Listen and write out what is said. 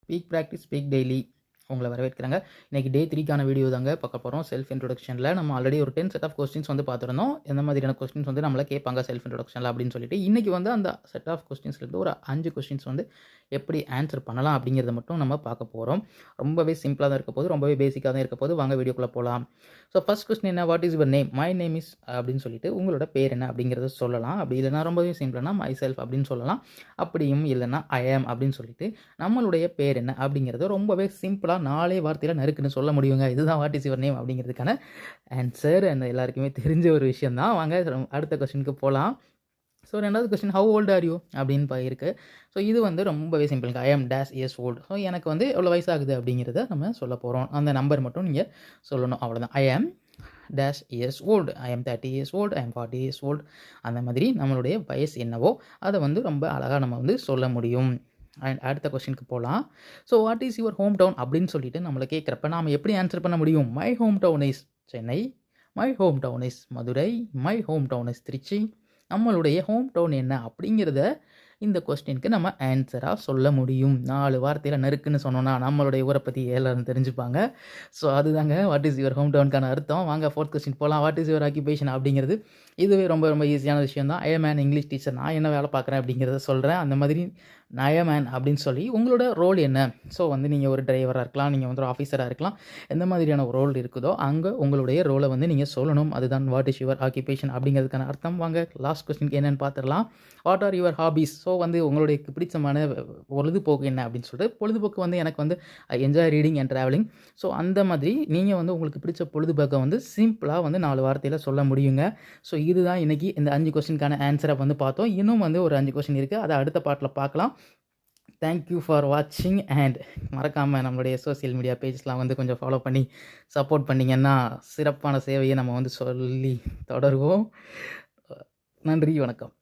Speak practice speak daily உங்களை வரவேற்கிறாங்க. இன்றைக்கி டே 3க்கான video தாங்க பார்க்க போகிறோம். செல்ஃப் இன்ட்ரொடக்ஷனில் நம்ம ஆல்ரெடி ஒரு 10 செட் ஆஃப் கொஸ்டின்ஸ் வந்து பார்த்துருந்தோம். எந்த மாதிரியான கொஸ்டின்ஸ் வந்து நம்மளை கேட்பாங்க செல்ஃப் இன்ட்ரொடக்ஷனில் அப்படின்னு சொல்லிட்டு, இன்றைக்கி வந்து அந்த செட் ஆஃப் கொஸ்டின்ஸ்லேருந்து ஒரு 5 கொஸ்டின்ஸ் வந்து எப்படி ஆன்சர் பண்ணலாம் அப்படிங்கிறத மட்டும் நம்ம பார்க்க போகிறோம். ரொம்பவே சிம்பிளாக தான் இருக்க போது, ரொம்பவே பேசிக்காக தான் இருக்க போது. வாங்க வீடியோக்குள்ளே போகலாம். ஸோ ஃபர்ஸ்ட் கொஸ்டின் என்ன, what is your name? My name is அப்படின்னு சொல்லிட்டு உங்களோட பேர் என்ன அப்படிங்கிறத சொல்லலாம். அப்படி இல்லைனா ரொம்பவே சிம்பிளானா மை செல்ஃப் அப்படின்னு சொல்லலாம். அப்படியும் இல்லைனா ஐ ஆம் அப்படின்னு சொல்லிட்டு நம்மளுடைய பேர் என்ன அப்படிங்கிறத ரொம்பவே சிம்பிளாக 4 வார்த்தையில் நறுக்குன்னு சொல்ல முடியுங்க. இதுதான் வாட் இஸ் யுவர் நேம் அப்படிங்கிறதுக்கான ஆன்சர். அந்த எல்லாருக்குமே தெரிஞ்ச ஒரு விஷயம் தான். வாங்க அடுத்த கொஸ்டினுக்கு போகலாம். ஸோ 2வது question, how old are you அப்படின்னு இருக்குது. ஸோ இது வந்து ரொம்பவே சிம்பிளுங்க. ஐ ஆம் டேஷ் இயர்ஸ் ஓல்டு. ஸோ எனக்கு வந்து எவ்வளோ வயசாகுது அப்படிங்கிறத நம்ம சொல்ல போகிறோம். அந்த நம்பர் மட்டும் நீங்கள் சொல்லணும், அவ்வளோதான். ஐ ஆம் டேஷ் இயர்ஸ் ஓல்டு, ஐ ஆம் 30 இயர்ஸ் ஓல்டு, ஐ ஆம் 40 இயர்ஸ் ஓல்டு. அந்த மாதிரி நம்மளுடைய வயசு என்னவோ அதை வந்து ரொம்ப அழகாக நம்ம வந்து சொல்ல முடியும். அண்ட் அடுத்த கொஸ்டினுக்கு போகலாம். So what is your home town அப்படின்னு சொல்லிட்டு நம்மளை கேட்குறப்ப நாம் எப்படி ஆன்சர் பண்ண முடியும்? My home town is Chennai, my home town is Madurai, my home town is Trichy. நம்மளுடைய ஹோம் டவுன் என்ன அப்படிங்கிறத இந்த கொஸ்டினுக்கு நம்ம ஆன்சராக சொல்ல முடியும். 4 வார்த்தையில் நறுக்குன்னு சொன்னோன்னா நம்மளுடைய ஊரை பற்றி எல்லாரும் தெரிஞ்சுப்பாங்க. ஸோ அதுதாங்க வாட் இஸ் யுவர் ஹோம் டவுனுக்கான அர்த்தம். வாங்க 4th கொஸ்டின் போகலாம். வாட் இஸ் யுவர் ஆக்கியூபேஷன் அப்படிங்கிறது இதுவே ரொம்ப ரொம்ப ஈஸியான விஷயம் தான். ஐ ஆம் அன் இங்கிலீஷ் டீச்சர். நான் என்ன வேலை பார்க்குறேன் அப்படிங்கிறத சொல்கிறேன். அந்த மாதிரி ஐ ஆம் அன் அப்படின்னு சொல்லி உங்களோட ரோல் என்ன. ஸோ வந்து நீங்கள் ஒரு டிரைவராக இருக்கலாம், நீங்கள் வந்து ஒரு ஆஃபீஸராக இருக்கலாம். எந்த மாதிரியான ஒரு ரோல் இருக்குதோ அங்கே உங்களுடைய ரோலை வந்து நீங்கள் சொல்லணும். அதுதான் வாட் இஸ் யுவர் ஆக்கியூபேஷன் அப்படிங்கிறதுக்கான அர்த்தம். வாங்க லாஸ்ட் கொஸ்டினுக்கு என்னென்னு பார்த்துடலாம். What are your hobbies? So வந்து உங்களுடைய பிடிச்சமான பொழுதுபோக்கு என்ன அப்படின்னு சொல்லிட்டு, பொழுதுபோக்கு வந்து எனக்கு வந்து enjoy reading and travelling. So அந்த மாதிரி நீங்கள் வந்து உங்களுக்கு பிடிச்ச பொழுதுபோக்கை வந்து சிம்பிளாக வந்து 4 வார்த்தையில் சொல்ல முடியுங்க. ஸோ இதுதான் இன்றைக்கி இந்த 5 கொஸ்டினுக்கான ஆன்சரை வந்து பார்த்தோம். இன்னும் வந்து ஒரு 5 கொஸ்டின் இருக்குது, அதை அடுத்த பார்ட்டில் பார்க்கலாம். தேங்க்யூ ஃபார் வாட்சிங். அண்ட் மறக்காமல் நம்மளுடைய சோசியல் மீடியா பேஜஸ்லாம் வந்து கொஞ்சம் ஃபாலோ பண்ணி சப்போர்ட் பண்ணிங்கன்னா சிறப்பான சேவையை நம்ம வந்து சொல்லி தொடருவோம். நன்றி, வணக்கம்.